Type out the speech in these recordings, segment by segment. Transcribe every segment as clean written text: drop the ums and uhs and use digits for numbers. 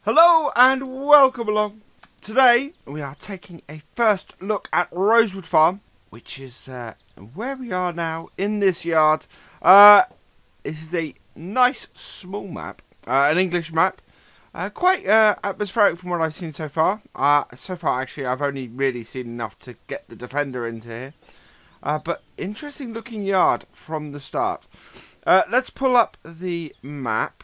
Hello and welcome along. Today we are taking a first look at Rosewood Farm, which is where we are now in this yard. This is a nice small map, an English map, quite atmospheric from what I've seen so far. Actually, I've only really seen enough to get the defender into here. But interesting looking yard from the start. Let's pull up the map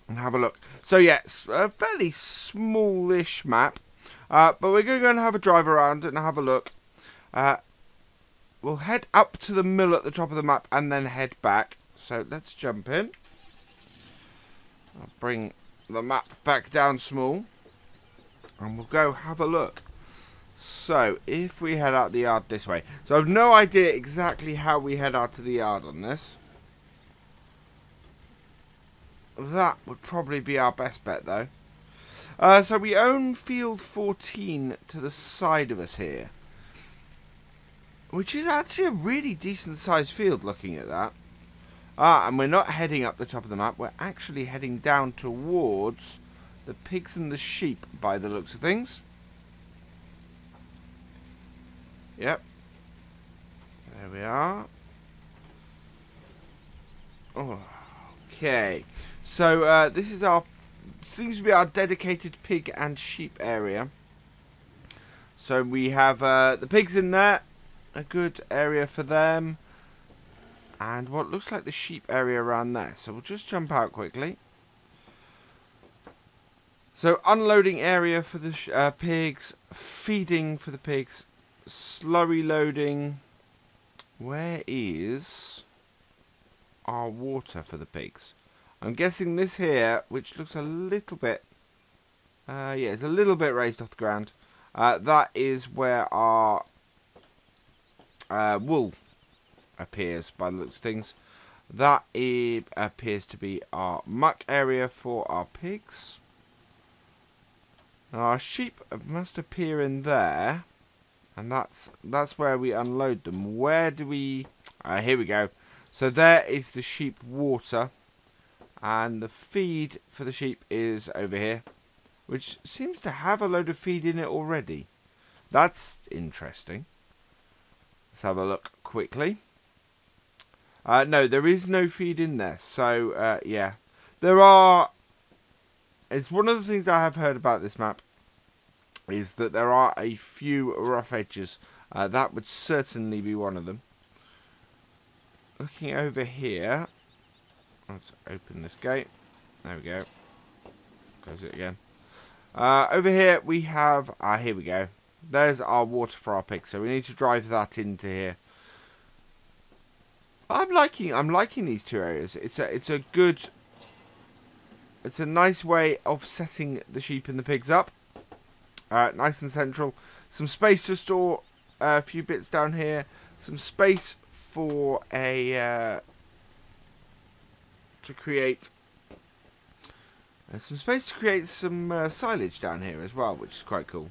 and have a look. So yes, a fairly smallish map, but we're going to go and have a drive around and have a look. We'll head up to the mill at the top of the map and then head back. So let's jump in. I'll bring the map back down small and we'll go have a look. So if we head out the yard this way, so I've no idea exactly how we head out to the yard on this. That would probably be our best bet though. So we own field 14 to the side of us here, which is actually a really decent sized field looking at that. And we're not heading up the top of the map, we're actually heading down towards the pigs and the sheep by the looks of things. Yep. There we are. Oh, okay. So this is seems to be our dedicated pig and sheep area. So we have the pigs in there, a good area for them, and what looks like the sheep area around there. So we'll just jump out quickly. So unloading area for the pigs, feeding for the pigs, slurry loading. Where is our water for the pigs? I'm guessing this here, which looks a little bit, yeah, it's a little bit raised off the ground. That is where our wool appears by the looks of things. That appears to be our muck area for our pigs. Now our sheep must appear in there, and that's where we unload them. Where do we? Here we go. So there is the sheep water. And the feed for the sheep is over here, which seems to have a load of feed in it already. That's interesting. Let's have a look quickly. No, there is no feed in there. So, yeah. There are... It's one of the things I have heard about this map, is that there are a few rough edges. That would certainly be one of them. Looking over here... Let's open this gate. There we go. Close it again. Over here we have... here we go. There's our water for our pigs. So we need to drive that into here. I'm liking these two areas. It's a good... It's a nice way of setting the sheep and the pigs up. Nice and central. Some space to store a few bits down here. Some space for a... to create some space to create some silage down here as well, which is quite cool.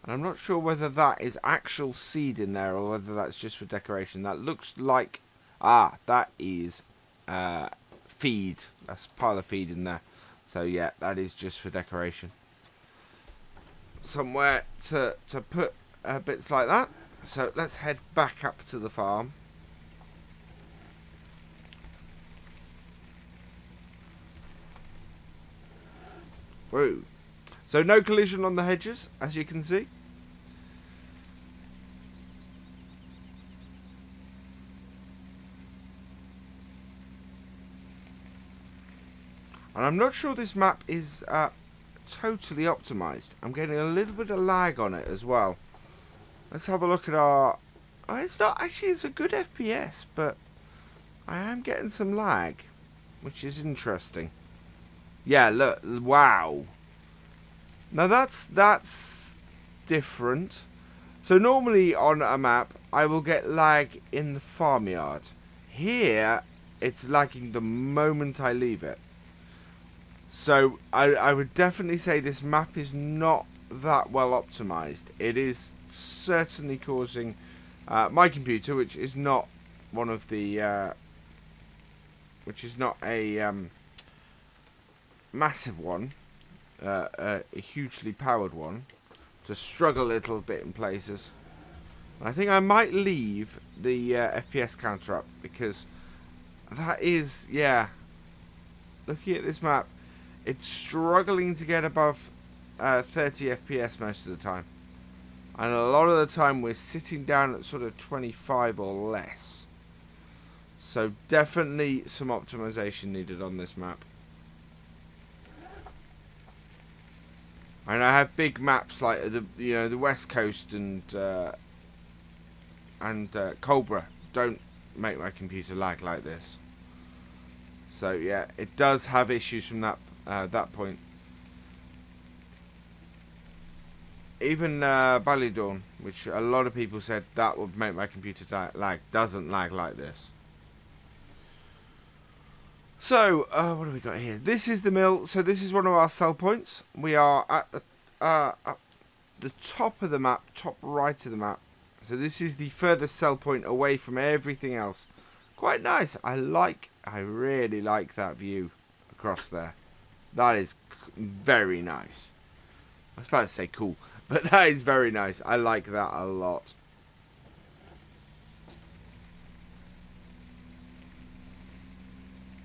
And I'm not sure whether that is actual seed in there or whether that's just for decoration. That looks like that is feed. That's a pile of feed in there. So yeah, that is just for decoration. Somewhere to put bits like that. So let's head back up to the farm. Whoa. So no collision on the hedges, as you can see. And I'm not sure this map is totally optimized. I'm getting a little bit of lag on it as well. Let's have a look at our... Oh, it's not... Actually, it's a good FPS, but I am getting some lag, which is interesting. Yeah, look, wow. Now that's different. So normally on a map, I will get lag in the farmyard. Here, it's lagging the moment I leave it. So I would definitely say this map is not that well optimized. It is certainly causing my computer, which is not one of the, which is not a massive one, a hugely powered one to struggle a little bit in places. I think I might leave the FPS counter up because that is, yeah, looking at this map, it's struggling to get above 30 FPS most of the time. And a lot of the time we're sitting down at sort of 25 or less. So definitely some optimization needed on this map. And I have big maps like the West Coast and Cobra don't make my computer lag like this. So yeah, it does have issues from that point. Even Ballydawn, which a lot of people said that would make my computer lag, doesn't lag like this. So, what have we got here? This is the mill. So this is one of our sell points. We are at the top of the map, top right of the map. So this is the furthest sell point away from everything else. Quite nice. I really like that view across there. That is very nice. I was about to say cool, but that is very nice. I like that a lot.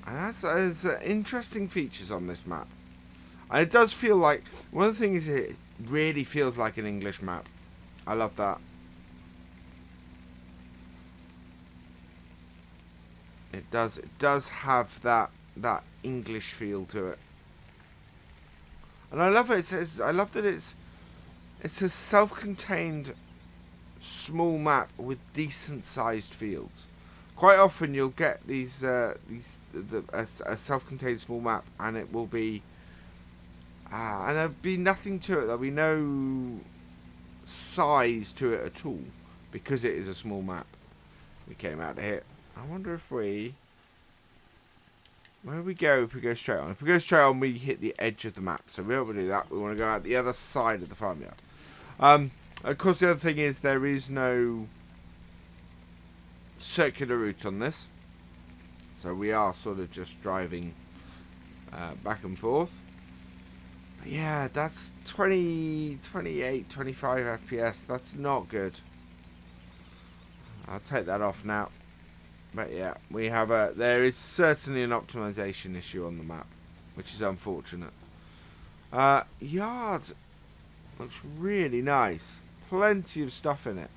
And there's interesting features on this map. And it does feel like, one of the things is it really feels like an English map. I love that. It does have that English feel to it. And I love it. I love that it's a self-contained small map with decent sized fields. Quite often you'll get a self-contained small map and it will be and there'll be nothing to it. There'll be no size to it at all because it is a small map. We came out of here. I wonder if where do we go if we go straight on? If we go straight on, we hit the edge of the map. So we don't want to do that. We want to go out the other side of the farmyard. Of course, the other thing is there is no circular route on this. So we are sort of just driving back and forth. But yeah, that's 20, 28, 25 FPS. That's not good. I'll take that off now. But yeah, we have there is certainly an optimization issue on the map, which is unfortunate. Yard looks really nice. Plenty of stuff in it.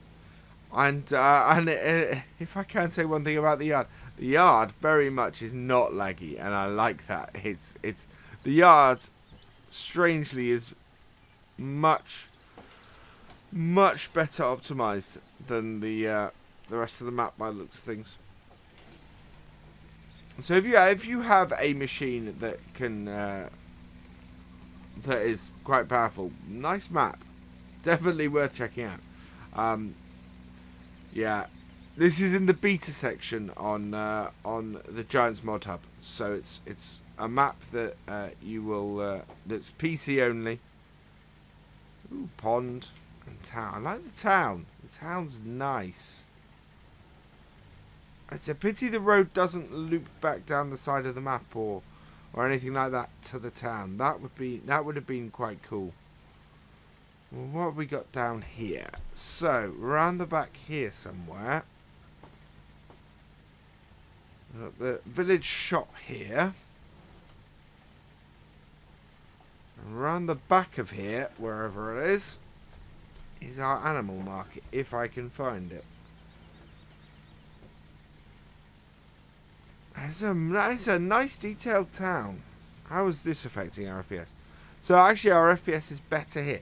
And if I can say one thing about the yard very much is not laggy, and I like that. It's the yard strangely is much better optimized than the rest of the map by the looks of things. So if you have a machine that can that is quite powerful, nice map, definitely worth checking out. Yeah, this is in the beta section on the Giants Mod Hub, so it's a map that you will that's PC only. Ooh, pond and town. I like the town. The town's nice. It's a pity the road doesn't loop back down the side of the map or anything like that to the town. That would have been quite cool. Well, what have we got down here? So, around the back here somewhere. We've got the village shop here. And around the back of here, wherever it is our animal market, if I can find it. It's a nice detailed town. How is this affecting our FPS? So actually our FPS is better here.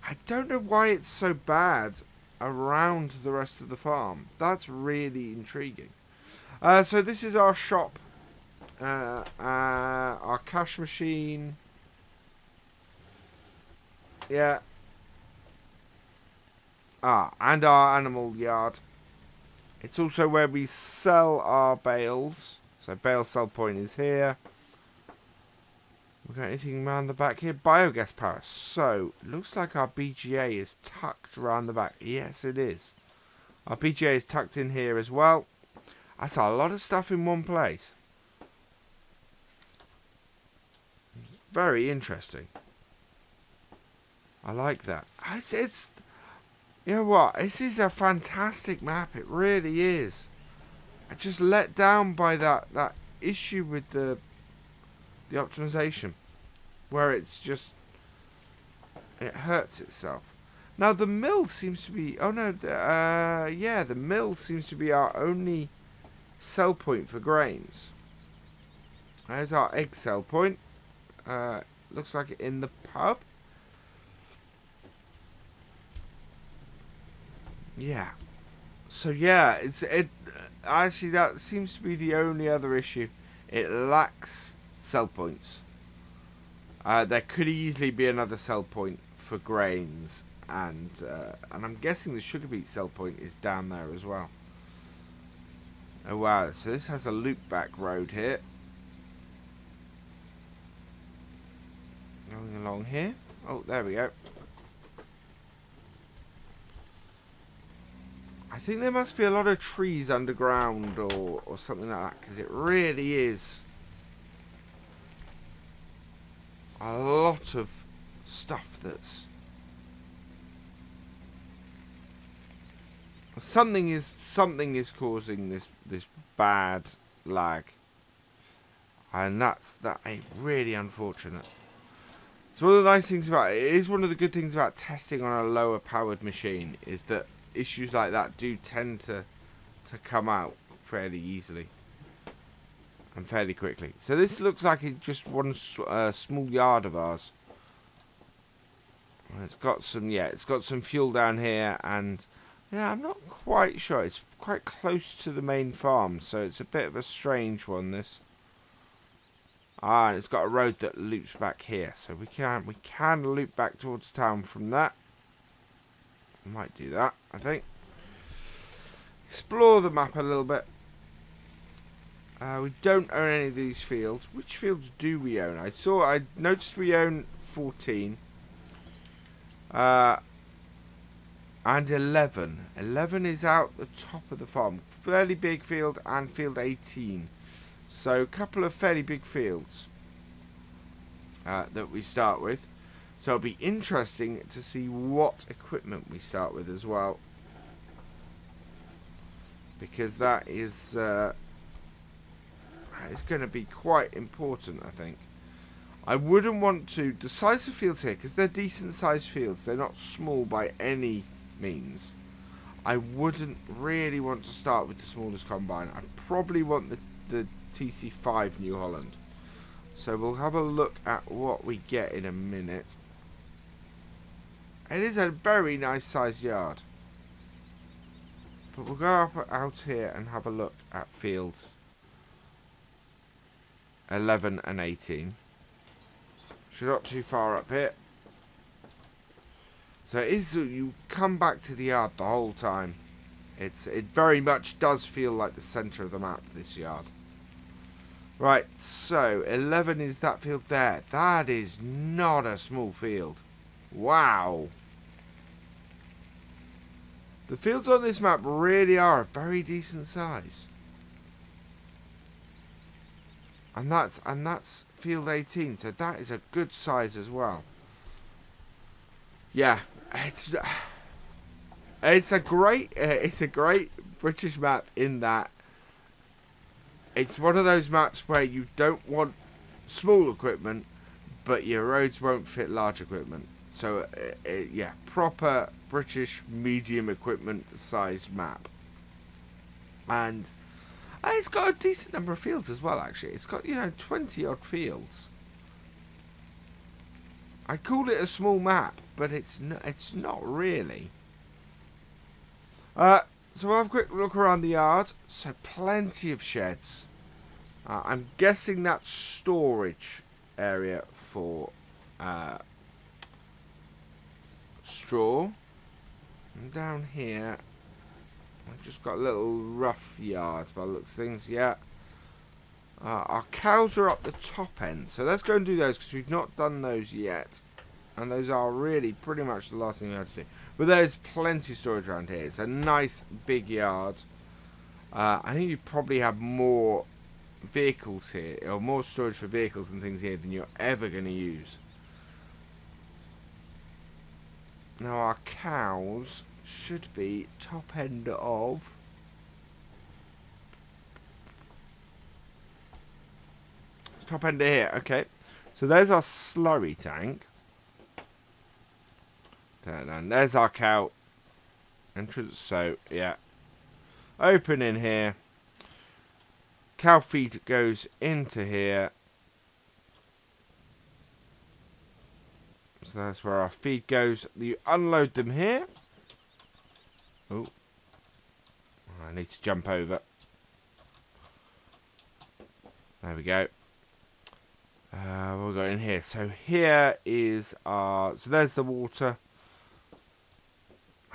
I don't know why it's so bad around the rest of the farm. That's really intriguing. So this is our shop. Our cash machine. Yeah. And our animal yard. It's also where we sell our bales. So bale sell point is here. We got anything around the back here? Biogas power. So, looks like our BGA is tucked around the back. Yes, it is. Our BGA is tucked in here as well. That's a lot of stuff in one place. very interesting. I like that. It's you know what? This is a fantastic map. It really is. I'm just let down by that issue with the optimization, where it's just it hurts itself. Now the mill seems to be. Oh no, yeah, the mill seems to be our only sell point for grains. There's our egg sell point. Looks like it in the pub. Yeah. So yeah, actually that seems to be the only other issue. It lacks sell points. There could easily be another sell point for grains, and I'm guessing the sugar beet sell point is down there as well. Oh wow! So this has a loop back road here, going along here. Oh, there we go. I think there must be a lot of trees underground or something like that, because it really is a lot of stuff that's something is causing this bad lag, and that's really unfortunate. So one of the nice things about it is one of the good things about testing on a lower powered machine is that issues like that do tend to come out fairly easily and fairly quickly. So this looks like it's just one small yard of ours. It's got some fuel down here, and yeah, I'm not quite sure. It's quite close to the main farm, so it's a bit of a strange one, this. And it's got a road that loops back here, so we can loop back towards town from that. I might do that, I think. Explore the map a little bit. We don't own any of these fields. Which fields do we own? I noticed we own 14. And 11. 11 is out the top of the farm. Fairly big field and field 18. So a couple of fairly big fields that we start with. So it'll be interesting to see what equipment we start with as well, because that is it's going to be quite important, I think. I wouldn't want to the size of fields here, because they're decent sized fields. They're not small by any means. I wouldn't really want to start with the smallest combine. I'd probably want the TC5 New Holland. So we'll have a look at what we get in a minute. It is a very nice sized yard. But we'll go out here and have a look at fields 11 and 18. So not too far up here. So it is, you come back to the yard the whole time. It very much does feel like the centre of the map, this yard. Right, so 11 is that field there. That is not a small field. Wow. The fields on this map really are a very decent size. And that's field 18, so that is a good size as well. Yeah, it's a great British map in that it's one of those maps where you don't want small equipment, but your roads won't fit large equipment. So yeah, proper British medium equipment sized map. And it's got a decent number of fields as well, actually. It's got, 20 odd fields. I call it a small map, but it's not really. So we'll have a quick look around the yard. So plenty of sheds. I'm guessing that's storage area for straw. And down here, I've just got a little rough yard by the looks of things. Yeah. Our cows are up the top end, so let's go and do those because we've not done those yet. And those are really pretty much the last thing we have to do. But there's plenty of storage around here. It's a nice big yard. I think you probably have more vehicles here, or more storage for vehicles and things here than you're ever going to use. Now our cows should be top end of here. Okay, so there's our slurry tank. And there's our cow entrance. So yeah, open in here. Cow feed goes into here. So that's where our feed goes. You unload them here. Oh, I need to jump over. There we go. We'll go in here. So here is our. So there's the water.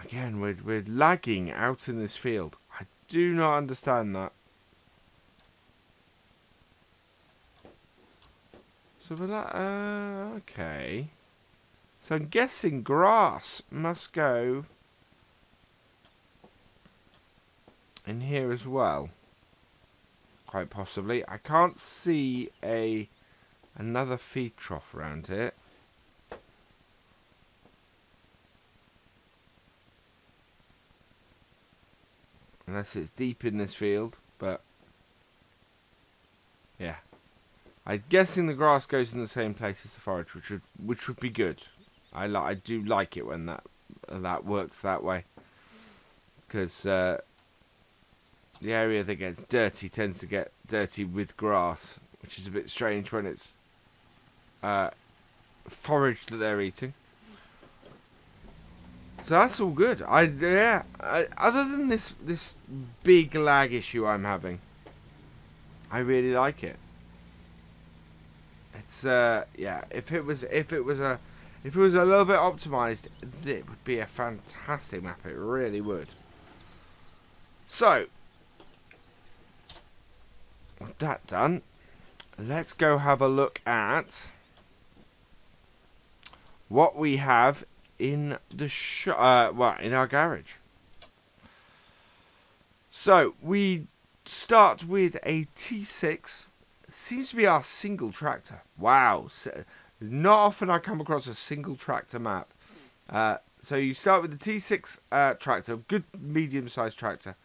Again, we're lagging out in this field. I do not understand that. So we're like, okay. So I'm guessing grass must go in here as well. Quite possibly. I can't see another feed trough around here. Unless it's deep in this field, but yeah. I'm guessing the grass goes in the same place as the forage, which would be good. I do like it when that works that way, because the area that gets dirty tends to get dirty with grass, which is a bit strange when it's forage that they're eating. So that's all good. Other than this big lag issue I'm having, I really like it. It's yeah. If it was a little bit optimized, it would be a fantastic map. It really would. So with that done, let's go have a look at what we have in the in our garage. So we start with a T6. Seems to be our single tractor. Wow, not often I come across a single tractor map. So you start with the T6 tractor, good medium-sized tractor,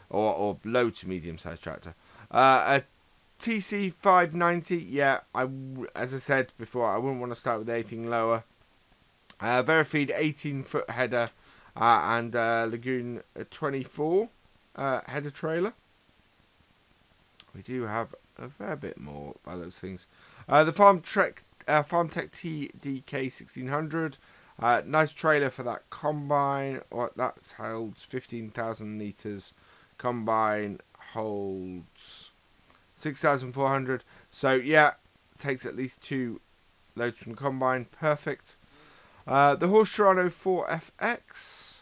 or low to medium-sized tractor. A TC 590. Yeah, as I said before, I wouldn't want to start with anything lower. Verifeed 18-foot header and Lagoon 24 header trailer. We do have a fair bit more by those things. The FarmTech TDK 1600. Nice trailer for that combine. That holds 15,000 litres. Combine holds 6,400. So yeah, takes at least 2 loads from the combine. Perfect. The Horse Toronto 4FX.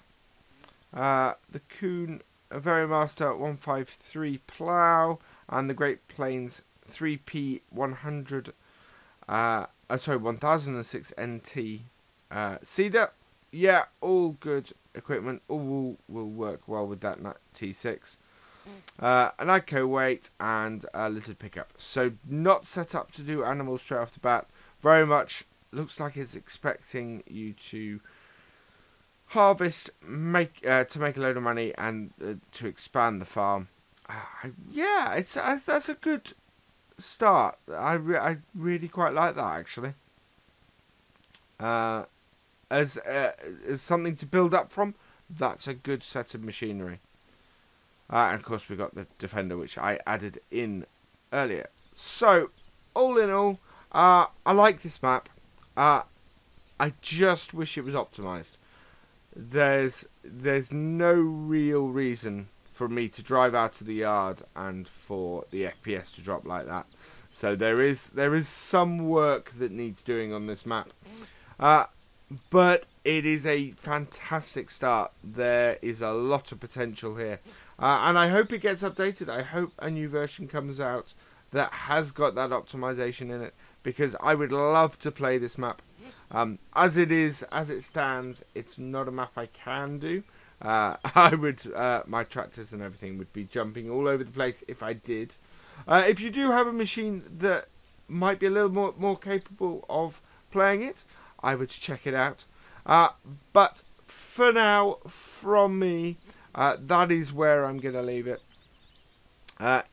The Kuhn Verimaster 153 plough. And the Great Plains 3P 100. 1006 NT seeder. Yeah, all good equipment. All will work well with that T6. An ICO weight and a lizard pickup. So not set up to do animals straight off the bat. Very much looks like it's expecting you to harvest, to make a load of money, and to expand the farm. Yeah, that's a good start. I really quite like that, actually. As something to build up from, that's a good set of machinery. And of course we've got the Defender, which I added in earlier. So, all in all, I like this map. I just wish it was optimized. There's no real reason for me to drive out to the yard and for the FPS to drop like that. So there is some work that needs doing on this map. But it is a fantastic start. There is a lot of potential here. And I hope it gets updated. I hope a new version comes out that has got that optimization in it, because I would love to play this map. As it stands, it's not a map I can do. My tractors and everything would be jumping all over the place if I did. If you do have a machine that might be a little more capable of playing it, I would check it out. But for now, from me, that is where I'm going to leave it.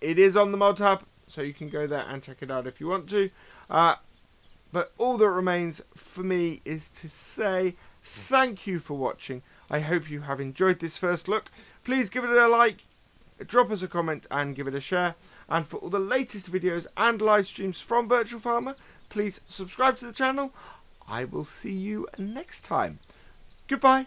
It is on the mod tab, so you can go there and check it out if you want to. But all that remains for me is to say thank you for watching. I hope you have enjoyed this first look. Please give it a like, drop us a comment and give it a share. And for all the latest videos and live streams from Virtual Farmer, please subscribe to the channel. I will see you next time. Goodbye.